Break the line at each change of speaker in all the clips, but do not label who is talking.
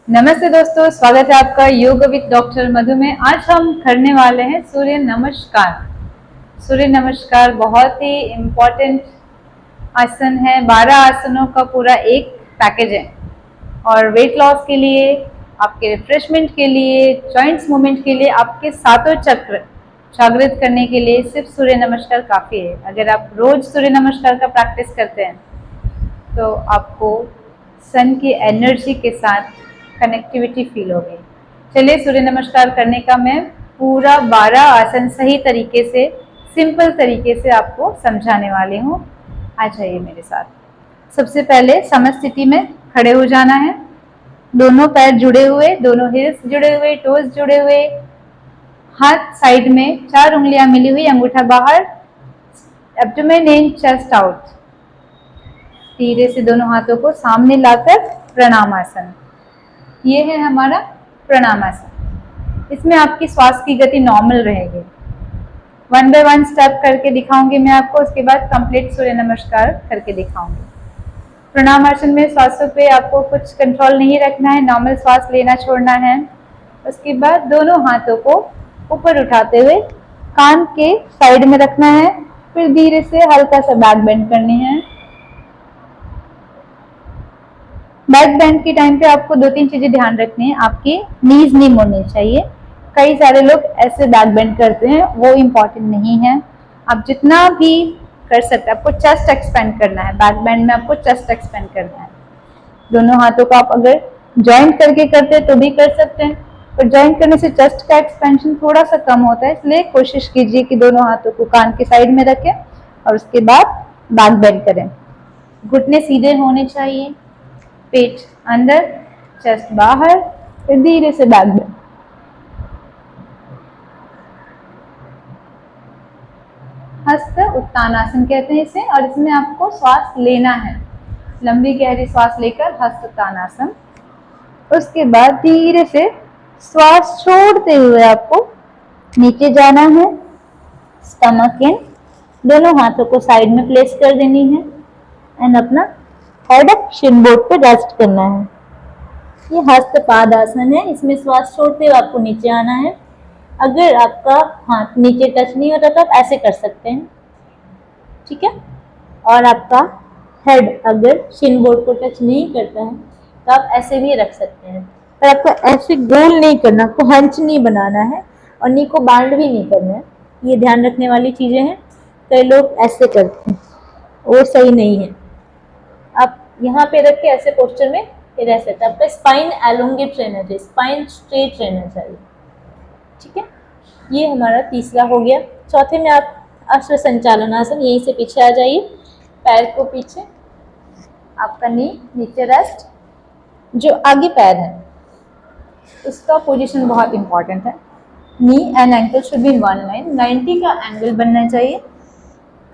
नमस्ते दोस्तों, स्वागत है आपका योग विद डॉक्टर मधु में। आज हम करने वाले हैं सूर्य नमस्कार। सूर्य नमस्कार बहुत ही इम्पोर्टेंट आसन है। 12 आसनों का पूरा एक पैकेज है और वेट लॉस के लिए, आपके रिफ्रेशमेंट के लिए, जॉइंट्स मूवमेंट के लिए, आपके सातों चक्र जागृत करने के लिए सिर्फ सूर्य नमस्कार काफ़ी है। अगर आप रोज सूर्य नमस्कार का प्रैक्टिस करते हैं तो आपको सन की एनर्जी के साथ कनेक्टिविटी फील होगी। चलिए सूर्य नमस्कार करने का मैं पूरा 12 आसन सही तरीके से, सिंपल तरीके से आपको समझाने वाली हूँ। आ जाइए मेरे साथ। सबसे पहले समस्थिति में खड़े हो जाना है। दोनों पैर जुड़े हुए, दोनों हिल्स जुड़े हुए, टोज जुड़े हुए, हाथ साइड में, 4 उंगलियां मिली हुई, अंगूठा बाहर, एब्डोमेन इन, चेस्ट आउट। धीरे से दोनों हाथों को सामने लाकर प्रणाम आसन। ये है हमारा प्रणाम आसन। इसमें आपकी श्वास की गति नॉर्मल रहेगी। 1 बाय 1 स्टेप करके दिखाऊंगी मैं आपको, उसके बाद कंप्लीट सूर्य नमस्कार करके दिखाऊंगी। प्रणाम आसन में श्वासों पे आपको कुछ कंट्रोल नहीं रखना है, नॉर्मल श्वास लेना छोड़ना है। उसके बाद दोनों हाथों को ऊपर उठाते हुए कान के साइड में रखना है, फिर धीरे से हल्का सा बैक बेंड करनी है। बैक बेंड के टाइम पे आपको 2-3 चीजें ध्यान रखनी है। आपकी नीज नहीं मुड़नी चाहिए। कई सारे लोग ऐसे बैक बेंड करते हैं, वो इम्पोर्टेंट नहीं है। आप जितना भी कर सकते हैं, आपको चेस्ट एक्सपेंड करना है। बैक बेंड में आपको चेस्ट एक्सपेंड करना है। दोनों हाथों को आप अगर जॉइंट करके करते हैं तो भी कर सकते हैं, पर जॉइंट करने से चेस्ट का एक्सपेंशन थोड़ा सा कम होता है, इसलिए कोशिश कीजिए कि दोनों हाथों को कान के साइड में रखें और उसके बाद बैक बेंड करें। घुटने सीधे होने चाहिए, पेट अंदर, चेस्ट बाहर, फिर धीरे से बैक बेंड। हस्त उत्तानासन कहते हैं इसे, और इसमें आपको श्वास लेना है, लंबी गहरी श्वास लेकर हस्त उत्तानासन। उसके बाद धीरे से श्वास छोड़ते हुए आपको नीचे जाना है। स्टमक इन, दोनों हाथों को साइड में प्लेस कर देनी है एंड अपना हेड शिन बोर्ड पे रेस्ट करना है। ये हस्त पाद आसन है। इसमें श्वास छोड़ते हुए आपको नीचे आना है। अगर आपका हाथ नीचे टच नहीं होता तो आप ऐसे कर सकते हैं, ठीक है। और आपका हेड अगर शिन बोर्ड को टच नहीं करता है तो आप ऐसे भी रख सकते हैं, पर आपको ऐसे गोल नहीं करना, आपको हंच नहीं बनाना है और नी को बांड भी नहीं करना है। ये ध्यान रखने वाली चीजें हैं। कई लोग ऐसे करते हैं, वो सही नहीं है। आप यहाँ पे रख के ऐसे पोस्टर में रह सकते हैं। आपका स्पाइन एलोंगेट रहना चाहिए, स्पाइन स्ट्रेट रहना चाहिए, ठीक है। ये हमारा तीसरा हो गया। चौथे में आप अश्व संचालन आसन, यहीं से पीछे आ जाइए, पैर को पीछे, आपका नी नीचे रेस्ट। जो आगे पैर है उसका पोजीशन बहुत इंपॉर्टेंट है। Knee and ankle should be in one line, 90 का एंगल बनना चाहिए।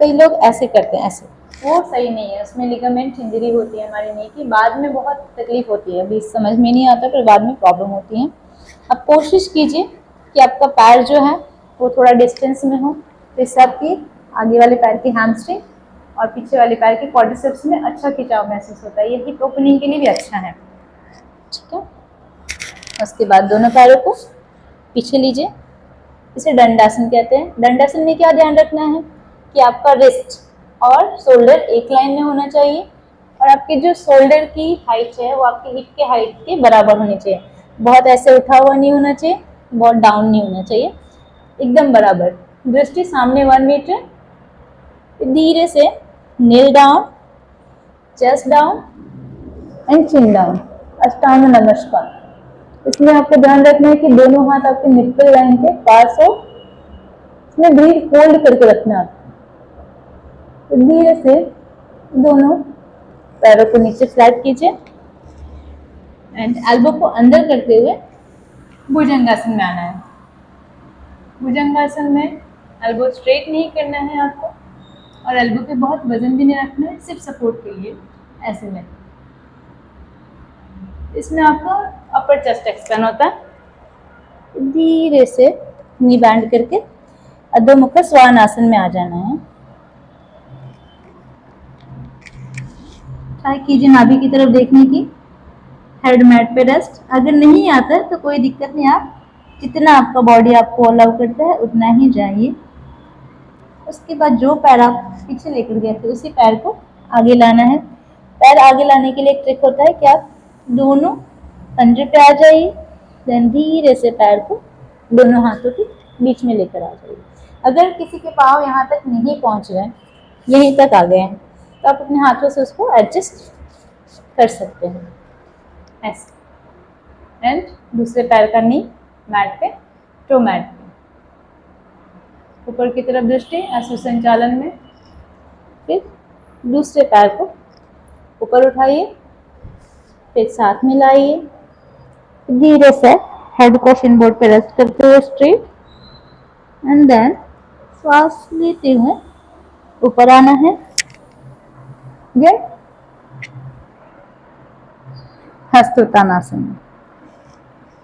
कई लोग ऐसे करते हैं, ऐसे, वो सही नहीं है, उसमें लिगामेंट इंजरी होती है हमारे नी की, बाद में बहुत तकलीफ होती है। अभी समझ में नहीं आता, पर बाद में प्रॉब्लम होती है। अब कोशिश कीजिए कि आपका पैर जो है वो थोड़ा डिस्टेंस में हो, तो इससे आपकी आगे वाले पैर की हैमस्ट्रिंग और पीछे वाले पैर के क्वाड्रिसेप्स में अच्छा खिंचाव महसूस होता है। ये हिप ओपनिंग के लिए भी अच्छा है, ठीक है। उसके बाद दोनों पैरों को पीछे लीजिए, इसे दंडासन कहते हैं। दंडासन में क्या ध्यान रखना है कि आपका रिस्ट और शोल्डर एक लाइन में होना चाहिए और आपकी जो शोल्डर की हाइट है वो आपकी हिप के हाइट के बराबर होनी चाहिए। बहुत ऐसे उठा हुआ नहीं होना चाहिए, बहुत डाउन नहीं होना चाहिए, एकदम बराबर। दृष्टि सामने 1 मीटर। धीरे से kneel down, chest down and chin down, अष्टांग नमस्कार। इसमें आपको ध्यान रखना है कि दोनों हाथ आपके निप्पल लाइन के पास हो। इसमें ब्रीथ होल्ड करके रखना है। तो धीरे से दोनों पैरों को नीचे फ्लैट कीजिए एंड एल्बो को अंदर करते हुए भुजंगासन में आना है। भुजंगासन में एल्बो स्ट्रेट नहीं करना है आपको और एल्बो पे बहुत वजन भी नहीं रखना है, सिर्फ सपोर्ट के लिए। ऐसे में इसमें आपको अपर चेस्ट एक्सपेंड होता है। धीरे से नी बैंड करके अधोमुख स्वान आसन में आ जाना है। ट्राई कीजिए नाभि की तरफ देखने की।
हेड मैट पे रेस्ट। अगर नहीं आता है तो कोई दिक्कत नहीं, आप जितना आपका बॉडी आपको अलाउ करता है उतना ही जाइए। उसके बाद जो पैर आप पीछे लेकर गए थे उसी पैर को आगे लाना है। पैर आगे लाने के लिए एक ट्रिक होता है कि आप दोनों पंजे पे आ जाइए, देन धीरे से पैर को दोनों हाथों के बीच में लेकर आ जाइए। अगर किसी के पाँव यहाँ तक नहीं पहुँच रहे, यहीं तक आ गए हैं, तो आप अपने हाथों से उसको एडजस्ट कर सकते हैं ऐसे। एंड दूसरे पैर का नी मैट पे, टो मैट पे, ऊपर की तरफ दृष्टि अश्व संचालन में। फिर दूसरे पैर को ऊपर उठाइए, फिर साथ मिलाइए, धीरे से हेड को शिन बोर्ड पे रेस्ट करते हुए स्ट्रेट, एंड देन श्वास लेते हुए ऊपर आना है। ये हस्त उत्तानासन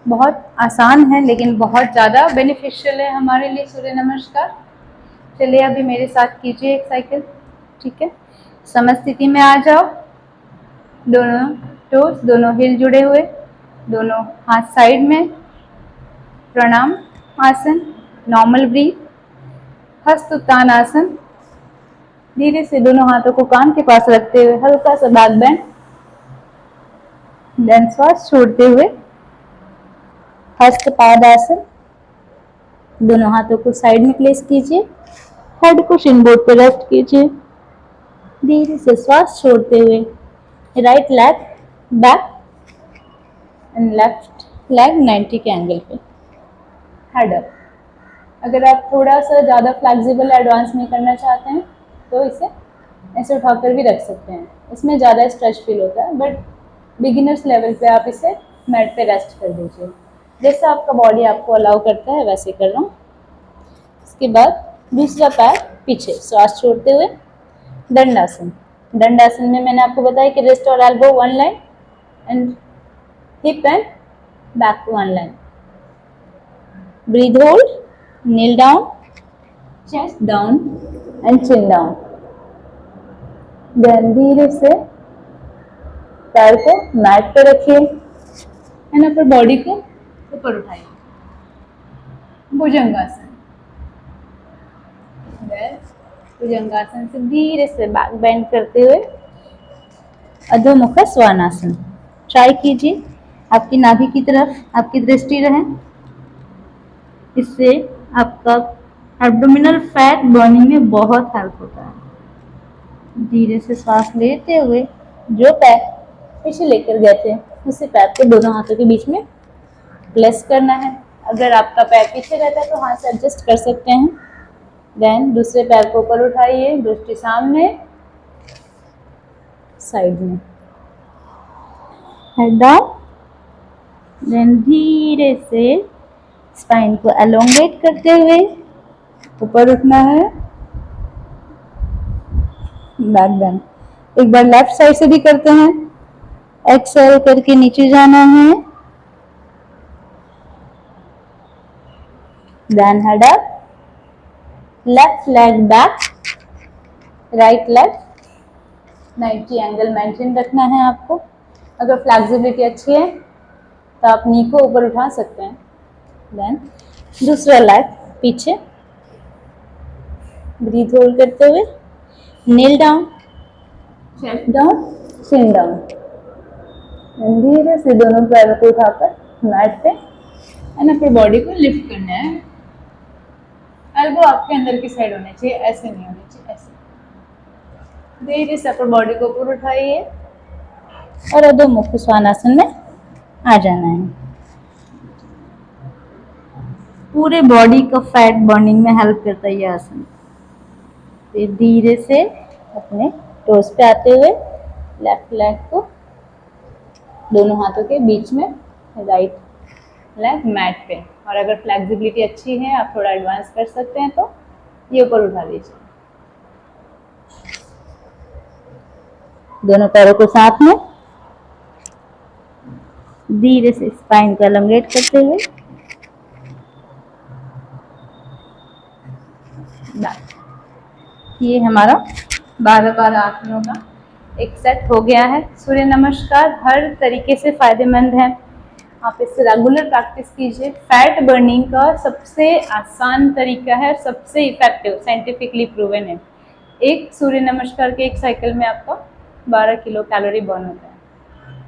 बहुत आसान है लेकिन बहुत ज़्यादा बेनिफिशियल है हमारे लिए सूर्य नमस्कार। चलिए अभी मेरे साथ कीजिए एक साइकिल, ठीक है। समस्थिति में आ जाओ, दोनों टोस, दोनों हिल जुड़े हुए, दोनों हाथ साइड में, प्रणाम आसन, नॉर्मल ब्रीथ, हस्त उत्तान आसन। धीरे से दोनों हाथों को कान के पास रखते हुए हल्का सा बैक बेंड, देन श्वास छोड़ते हुए हस्त पादासन। दोनों हाथों को साइड में प्लेस कीजिए, हेड को शिन बोर्ड पर रेस्ट कीजिए, धीरे से श्वास छोड़ते हुए right leg back and left leg 90 के एंगल पे, हेड अप। अगर आप थोड़ा सा ज़्यादा फ्लेक्सिबल एडवांस में करना चाहते हैं तो इसे ऐसे उठाकर भी रख सकते हैं, इसमें ज़्यादा स्ट्रेच फील होता है, बट बिगिनर्स लेवल पे आप इसे मैट पे रेस्ट कर दीजिए। जैसा आपका बॉडी आपको अलाउ करता है वैसे कर रहा हूँ। इसके बाद दूसरा पैर पीछे, श्वास छोड़ते हुए दंडासन। दंडासन में मैंने आपको बताया कि रिस्ट और elbow one line and hip and back one line. Breath hold, kneel down, chest down and chin down. Then धीरे से पैर को मैट पर रखिए एंड अपनी बॉडी को ऊपर उठाइए, भुजंगासन। भुजंगासन से धीरे से बैक बेंड करते हुए अधोमुख स्वानासन। ट्राई कीजिए आपकी नाभि की तरफ आपकी दृष्टि रहे, इससे आपका एब्डोमिनल फैट बर्निंग में बहुत हेल्प होता है। धीरे से सांस लेते हुए जो पैर पीछे लेकर गए थे उसी पैर को दोनों हाथों के बीच में प्लेस करना है। अगर आपका पैर पीछे रहता है तो हाथ से एडजस्ट कर सकते हैं। देन दूसरे पैर को ऊपर उठाइए, दृष्टि सामने, साइड में, हेड डाउन। देन धीरे से स्पाइन को एलोंगेट करते हुए ऊपर उठना है, बैक बेंड। एक बार लेफ्ट साइड से भी करते हैं, एक्सेल करके नीचे जाना है, then head up, left leg back, right leg 90 angle maintain रखना है आपको। अगर फ्लेक्सिबिलिटी अच्छी है तो आप नी को ऊपर उठा सकते हैं। देन दूसरा लेग पीछे, ब्रीथ होल्ड करते हुए नील डाउन, चेस्ट डाउन, चिन डाउन। धीरे से दोनों पैरों को उठाकर मैट पे एंड अपनी बॉडी को लिफ्ट करना है। एल्बो आपके अंदर की साइड होने चाहिए, ऐसे नहीं होने चाहिए, ऐसे। धीरे से अपनी बॉडी को ऊपर उठाइए और अधोमुख स्वानासन में आ जाना है। पूरे बॉडी का फैट बर्निंग में हेल्प करता है ये आसन। फिर धीरे से अपने टोस पे आते हुए लेफ्ट लेग को दोनों हाथों के बीच में, राइट लेग मैट पे। और अगर फ्लेक्सिबिलिटी अच्छी है, आप थोड़ा एडवांस कर सकते हैं तो ये ऊपर उठा लीजिए। दोनों पैरों को साथ में धीरे से स्पाइन को एलोंगेट करते हुए ये हमारा 12-12 आसनों का
एक सेट हो गया है। सूर्य नमस्कार हर तरीके से फायदेमंद है, आप इससे रेगुलर प्रैक्टिस कीजिए। फैट बर्निंग का सबसे आसान तरीका है, सबसे इफेक्टिव, साइंटिफिकली प्रूवन है। एक सूर्य नमस्कार के एक साइकिल में आपका 12 किलो कैलोरी बर्न होता है।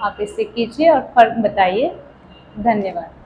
आप इसे कीजिए और फर्क बताइए। धन्यवाद।